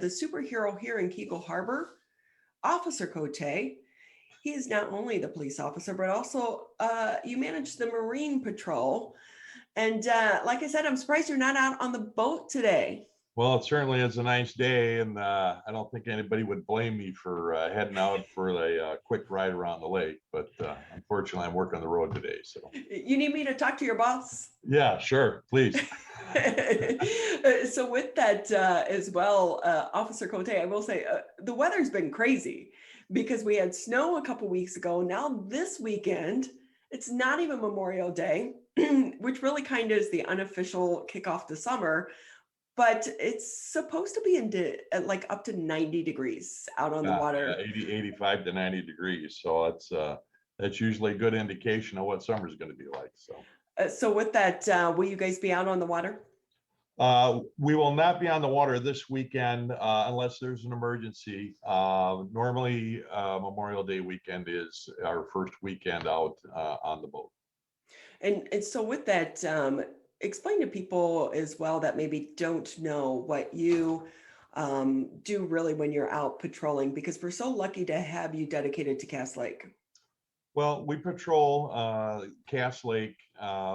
the superhero here in Keego Harbor, Officer Cote. He is not only the police officer, but also you manage the Marine Patrol. And like I said, I'm surprised you're not out on the boat today. Well, it certainly is a nice day, and I don't think anybody would blame me for heading out for a quick ride around the lake. But unfortunately, I'm working the road today. So, You need me to talk to your boss? yeah, sure, please. So with that as well, Officer Cote, I will say the weather's been crazy because we had snow a couple weeks ago. Now this weekend, it's not even Memorial Day, which really kind of is the unofficial kickoff to summer, but it's supposed to be at like up to 90 degrees out on the Yeah, water. 80, 85 to 90 degrees. So that's usually a good indication of what summer's going to be like. So with that, will you guys be out on the water? We will not be on the water this weekend unless there's an emergency. Normally, Memorial Day weekend is our first weekend out on the boat. And so with that, explain to people as well that maybe don't know what you do really when you're out patrolling, because we're so lucky to have you dedicated to Cass Lake. Well, we patrol Cass Lake.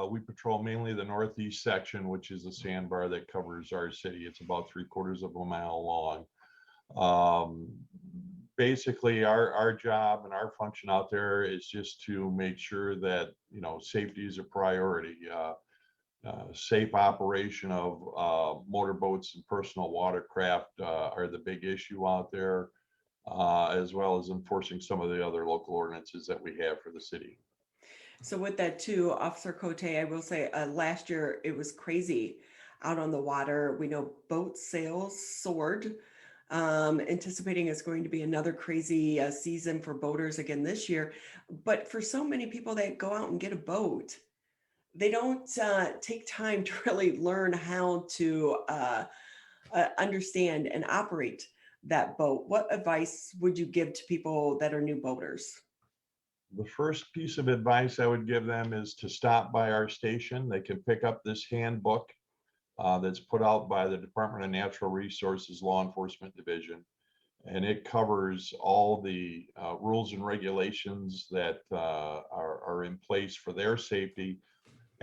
We patrol mainly the northeast section, which is a sandbar that covers our city. It's about 3/4 of a mile long. Um, Basically, our job and our function out there is just to make sure that safety is a priority. Safe operation of motorboats and personal watercraft are the big issue out there, as well as enforcing some of the other local ordinances that we have for the city. So with that too, Officer Cote, I will say last year it was crazy out on the water. We know boat sales soared. Anticipating it's going to be another crazy season for boaters again this year. But for so many people that go out and get a boat, they don't take time to really learn how to understand and operate that boat. What advice would you give to people that are new boaters? The first piece of advice I would give them is to stop by our station. They can pick up this handbook that's put out by the Department of Natural Resources Law Enforcement Division. And it covers all the rules and regulations that are in place for their safety.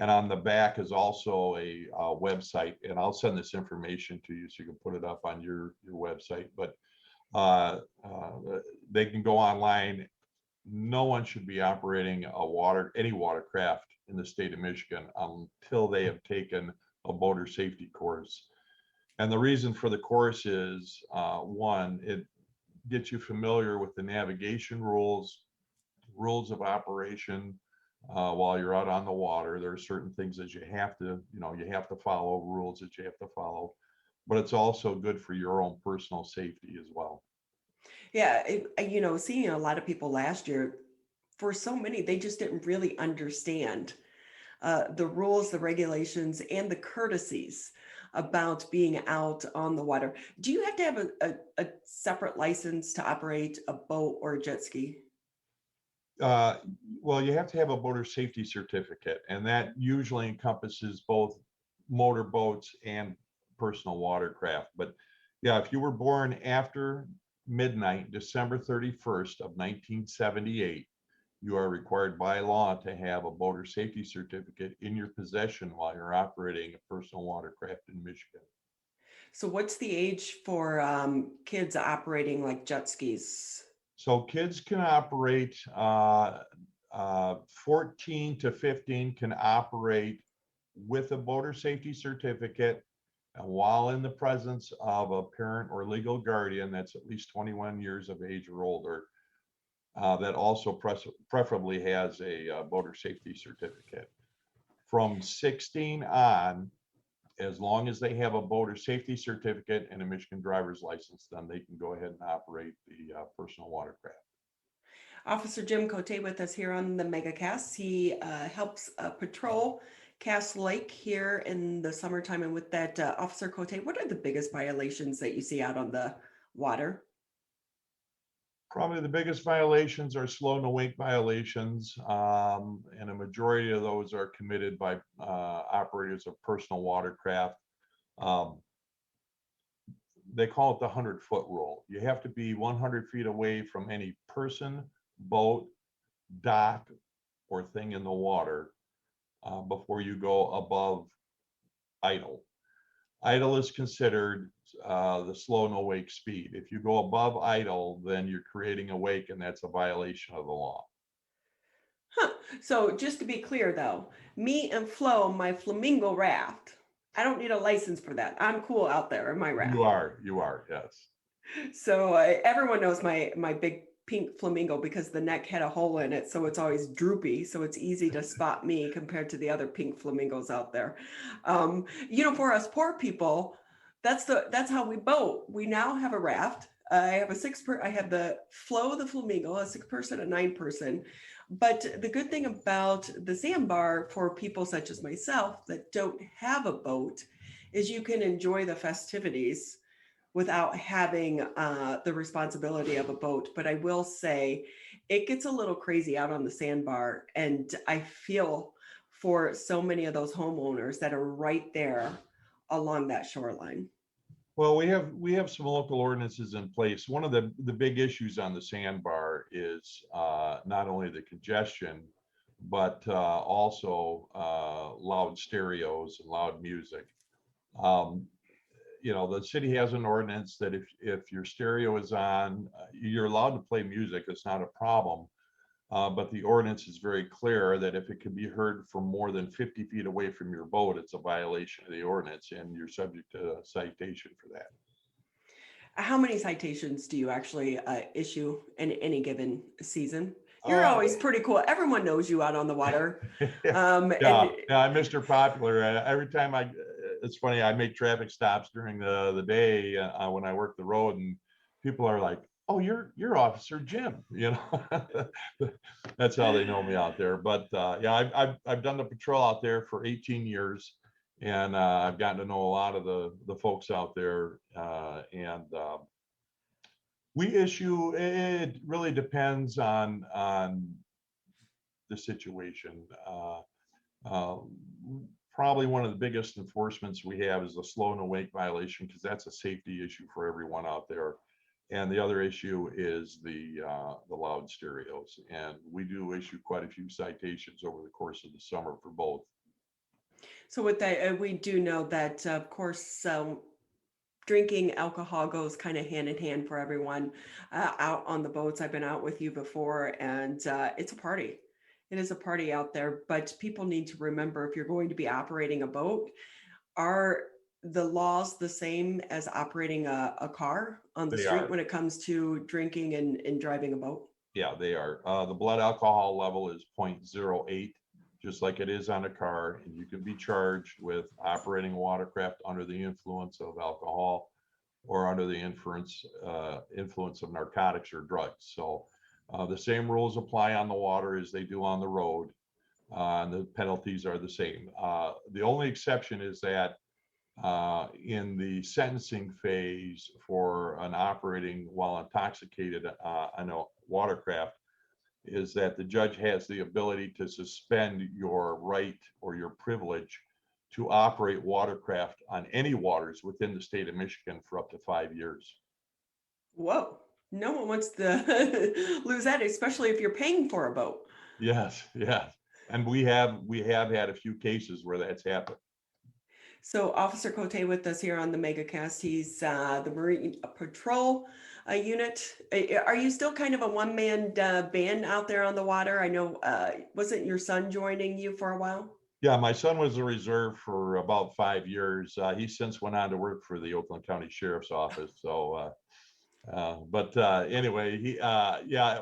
And on the back is also a website, and I'll send this information to you so you can put it up on your website. But uh, uh, they can go online. No one should be operating any watercraft in the state of Michigan until they have taken a boater safety course. And the reason for the course is one, it gets you familiar with the navigation rules of operation while you're out on the water. There are certain things that you have to follow, rules that you have to follow, but it's also good for your own personal safety as well. Yeah, seeing a lot of people last year, for so many, they just didn't really understand the rules, the regulations, and the courtesies about being out on the water. Do you have to have a separate license to operate a boat or a jet ski? Uh, well, you have to have a boater safety certificate, and that usually encompasses both motorboats and personal watercraft. But yeah, if you were born after midnight, December 31st of 1978, you are required by law to have a boater safety certificate in your possession while you're operating a personal watercraft in Michigan. So, what's the age for kids operating like jet skis? So kids can operate, 14 to 15 can operate with a boater safety certificate, and while in the presence of a parent or legal guardian that's at least 21 years of age or older, that also preferably has a boater safety certificate. From 16 on, as long as they have a boater safety certificate and a Michigan driver's license, then they can go ahead and operate the personal watercraft. Officer Jim Cote with us here on the MegaCast. He helps patrol Cass Lake here in the summertime. And with that, Officer Cote, what are the biggest violations that you see out on the water? Probably the biggest violations are slow and awake violations, and a majority of those are committed by operators of personal watercraft. Um, they call it the 100-foot rule. You have to be 100 feet away from any person, boat, dock, or thing in the water before you go above idle. Idle is considered the slow no wake speed. If you go above idle, then you're creating a wake, and that's a violation of the law. Huh. So just to be clear though, me and Flo, my Flamingo raft, I don't need a license for that. I'm cool out there in my raft. You are, yes. So everyone knows my big pink flamingo because the neck had a hole in it, so it's always droopy. So it's easy to spot me compared to the other pink flamingos out there. For us poor people, that's how we boat. We now have a raft. I have the Flo the flamingo, a 6-person, a 9-person. But the good thing about the sandbar for people such as myself that don't have a boat is you can enjoy the festivities without having the responsibility of a boat. But I will say it gets a little crazy out on the sandbar. And I feel for so many of those homeowners that are right there along that shoreline. Well, we have some local ordinances in place. One of the big issues on the sandbar is not only the congestion, but also loud stereos and loud music. Um, the city has an ordinance that if your stereo is on, you're allowed to play music. It's not a problem. But the ordinance is very clear that if it can be heard from more than 50 feet away from your boat, it's a violation of the ordinance, and you're subject to a citation for that. How many citations do you actually issue in any given season? You're Uh, always pretty cool. Everyone knows you out on the water. yeah, I'm Mr. Popular. Every time it's funny, I make traffic stops during the day when I work the road, and people are like, "Oh, you're Officer Jim," That's how they know me out there. But yeah, I've done the patrol out there for 18 years, and I've gotten to know a lot of the folks out there, and we issue. It really depends on the situation. Uh, Probably one of the biggest enforcements we have is the slow and awake violation, because that's a safety issue for everyone out there. And the other issue is the loud stereos. And we do issue quite a few citations over the course of the summer for both. So with that, we do know that, of course, drinking alcohol goes kind of hand in hand for everyone out on the boats. I've been out with you before, and it's a party. It is a party out there, but people need to remember if you're going to be operating a boat, are the laws the same as operating a car on the They street are. when it comes to drinking and driving a boat? Yeah, they are. The blood alcohol level is 0.08, just like it is on a car. And you can be charged with operating a watercraft under the influence of alcohol or under the influence of narcotics or drugs. So the same rules apply on the water as they do on the road. And the penalties are the same. The only exception is that in the sentencing phase for an operating while intoxicated on a watercraft, is that the judge has the ability to suspend your right or your privilege to operate watercraft on any waters within the state of Michigan for up to 5 years. Whoa, no one wants to lose that, especially if you're paying for a boat. Yes, yes. And we have had a few cases where that's happened. So Officer Cote with us here on the MegaCast. He's the Marine Patrol unit. Are you still kind of a one-man band out there on the water? I know, wasn't your son joining you for a while? Yeah, my son was a reserve for about 5 years. He since went on to work for the Oakland County Sheriff's Office. So, but anyway, yeah,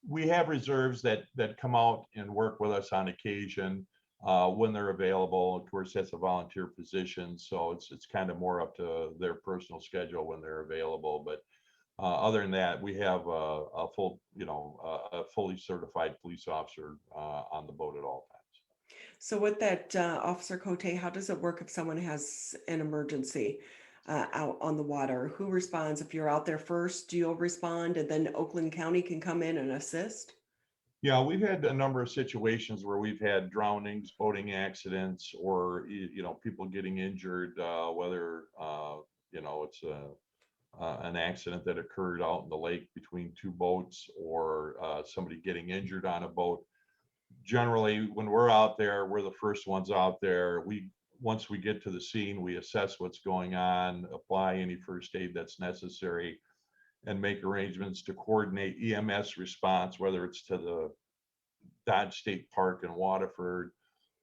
we have reserves that come out and work with us on occasion when they're available. Of course, that's a volunteer position, so it's kind of more up to their personal schedule when they're available. But other than that, we have a full, a fully certified police officer on the boat at all times. So with that, Officer Cote, how does it work if someone has an emergency out on the water? Who responds? If you're out there first, you'll respond, and then Oakland County can come in and assist? Yeah, we've had a number of situations where we've had drownings, boating accidents, or people getting injured, whether it's an accident that occurred out in the lake between two boats, or somebody getting injured on a boat. Generally, when we're out there, we're the first ones out there. Once we get to the scene, we assess what's going on, apply any first aid that's necessary, and make arrangements to coordinate EMS response, whether it's to the Dodge State Park in Waterford,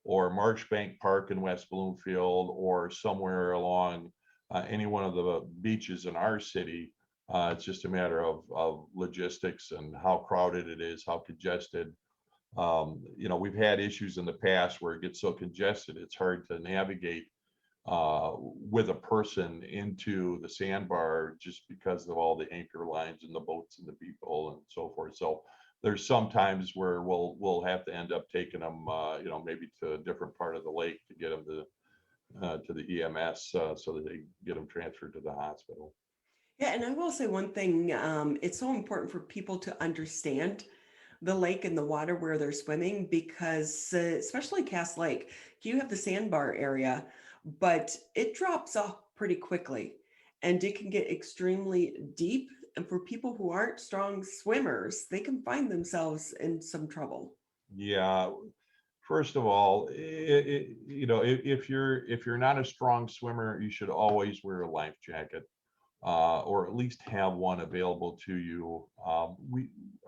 or Marchbank Park in West Bloomfield, or somewhere along any one of the beaches in our city. It's just a matter of logistics and how crowded it is, how congested. We've had issues in the past where it gets so congested, it's hard to navigate with a person into the sandbar, just because of all the anchor lines and the boats and the people and so forth. So there's some times where we'll have to end up taking them, maybe to a different part of the lake to get them to the EMS, so that they get them transferred to the hospital. Yeah, and I will say one thing, it's so important for people to understand the lake and the water where they're swimming, because especially Cass Lake, you have the sandbar area, but it drops off pretty quickly and it can get extremely deep. And for people who aren't strong swimmers, they can find themselves in some trouble. Yeah, first of all, if you're not a strong swimmer, you should always wear a life jacket, or at least have one available to you.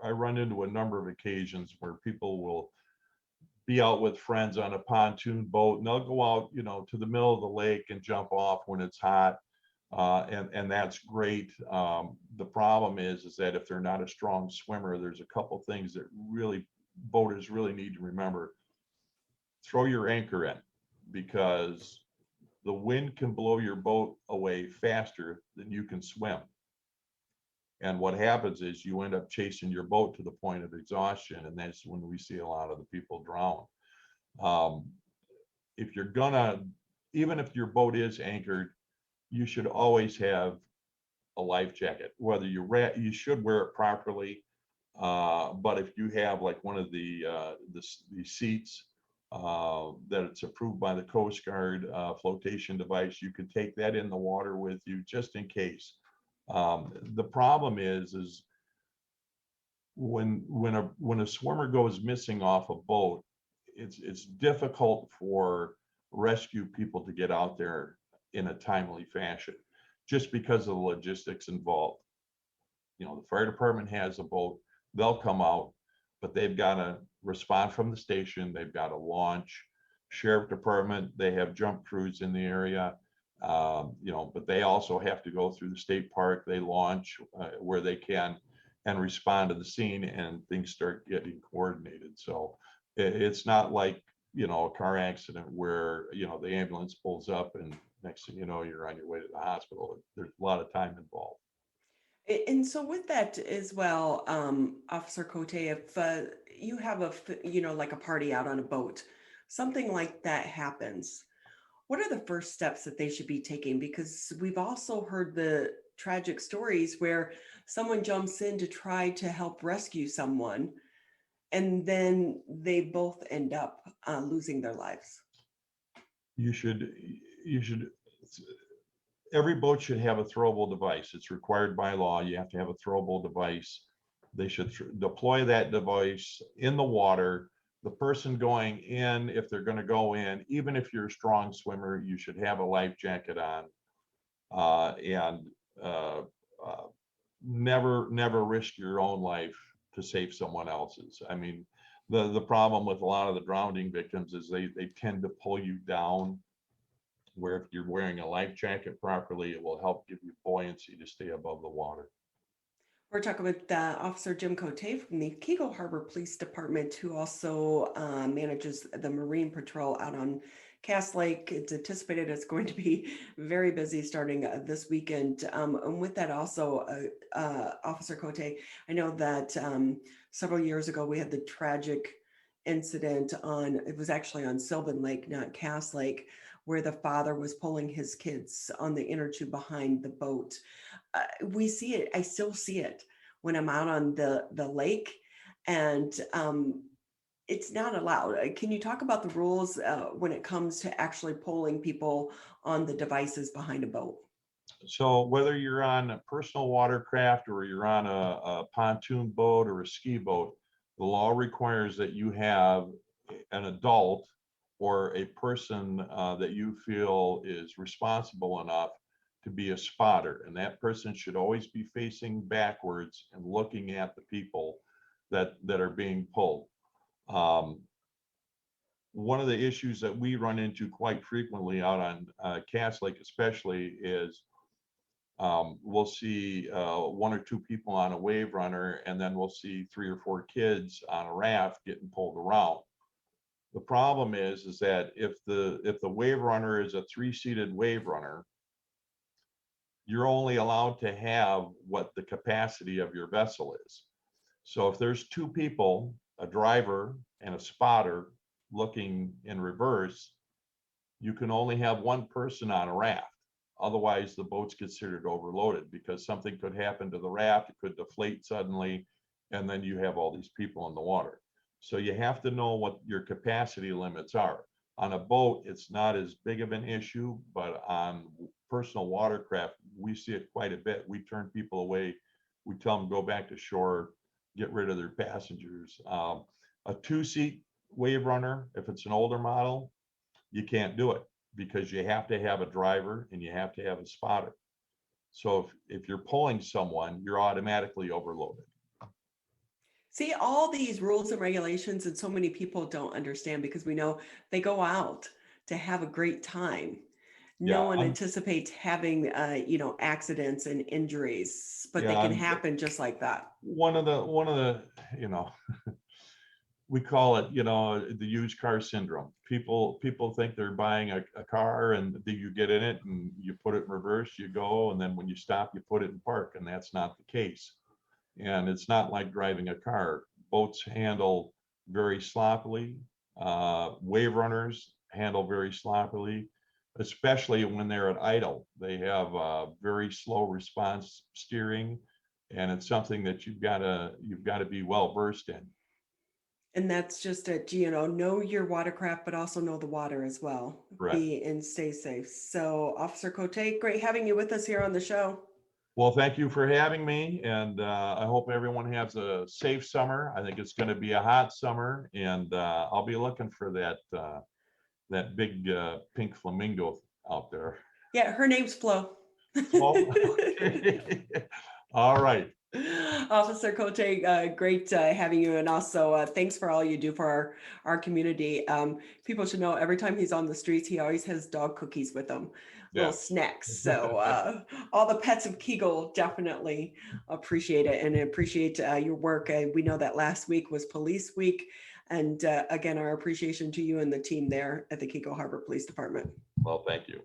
I run into a number of occasions where people will be out with friends on a pontoon boat, and they'll go out, to the middle of the lake and jump off when it's hot. And that's great. The problem is that if they're not a strong swimmer, there's a couple things that really boaters really need to remember. Throw your anchor in, because the wind can blow your boat away faster than you can swim. And what happens is you end up chasing your boat to the point of exhaustion, and that's when we see a lot of the people drown. Um, if you're gonna, Even if your boat is anchored, you should always have a life jacket. Whether you should wear it properly, but if you have like one of the seats, that it's approved by the Coast Guard, flotation device, you can take that in the water with you just in case. The problem is when a swimmer goes missing off a boat, it's difficult for rescue people to get out there in a timely fashion, just because of the logistics involved. The fire department has a boat, they'll come out, but they've got to respond from the station, they've got to launch. Sheriff department, they have jump crews in the area, but they also have to go through the state park. They launch where they can and respond to the scene, and things start getting coordinated. So it's not like, a car accident where, the ambulance pulls up and next thing you know, you're on your way to the hospital. There's a lot of time involved. And so with that as well, Officer Cote, if you have like a party out on a boat, something like that happens, what are the first steps that they should be taking? Because we've also heard the tragic stories where someone jumps in to try to help rescue someone, and then they both end up losing their lives. You should, you should, every boat should have a throwable device. It's required by law. You have to have a throwable device. They should deploy that device in the water. The person going in, if they're going to go in, even if you're a strong swimmer, you should have a life jacket on, and uh, uh, never risk your own life to save someone else's. I mean, the problem with a lot of the drowning victims is they tend to pull you down, where if you're wearing a life jacket properly, it will help give you buoyancy to stay above the water. We're talking with Officer Jim Cote from the Keego Harbor Police Department, who also manages the Marine Patrol out on Cass Lake. It's anticipated it's going to be very busy starting this weekend. And with that, also, Officer Cote, I know that several years ago we had the tragic incident it was actually on Sylvan Lake, not Cass Lake, where the father was pulling his kids on the inner tube behind the boat. We see it. I still see it when I'm out on the lake, and it's not allowed. Can you talk about the rules when it comes to actually pulling people on the devices behind a boat? So whether you're on a personal watercraft or you're on a pontoon boat or a ski boat, the law requires that you have an adult or a person that you feel is responsible enough to be a spotter. And that person should always be facing backwards and looking at the people that are being pulled. Um, One of the issues that we run into quite frequently out on Cass Lake especially is we'll see one or two people on a wave runner, and then we'll see 3 or 4 kids on a raft getting pulled around. The problem is that if the wave runner is a 3-seated wave runner, you're only allowed to have what the capacity of your vessel is. So if there's 2 people, a driver and a spotter looking in reverse, you can only have 1 person on a raft. Otherwise, the boat's considered overloaded because something could happen to the raft. It could deflate suddenly, and then you have all these people in the water. So you have to know what your capacity limits are. On a boat, it's not as big of an issue, but on personal watercraft, we see it quite a bit. We turn people away. We tell them go back to shore, get rid of their passengers. A 2-seat wave runner, if it's an older model, you can't do it because you have to have a driver and you have to have a spotter. So if you're pulling someone, you're automatically overloaded. See, all these rules and regulations, and so many people don't understand because we know they go out to have a great time. No Yeah, one anticipates having, accidents and injuries, but they can yeah. happen just like that. One of the, you know, we call it, the used car syndrome. People think they're buying a car and you get in it and you put it in reverse, you go, and then when you stop, you put it in park, and that's not the case. And it's not like driving a car. Boats handle very sloppily. Wave runners handle very sloppily, especially when they're at idle. They have very slow response steering, and it's something that you've got to be well versed in. And that's just it, know your watercraft, but also know the water as well. Correct. Be and stay safe. So, Officer Cote, great having you with us here on the show. Well, thank you for having me, and I hope everyone has a safe summer. I think it's going to be a hot summer, and I'll be looking for that big pink flamingo out there. Yeah, her name's Flo. Well, okay. All right. Officer Cote, great having you. And also, thanks for all you do for our community. People should know every time he's on the streets, he always has dog cookies with him, little Yeah. snacks. So, all the pets of Keego definitely appreciate it and appreciate your work. We know that last week was Police Week. And again, our appreciation to you and the team there at the Keego Harbor Police Department. Well, thank you.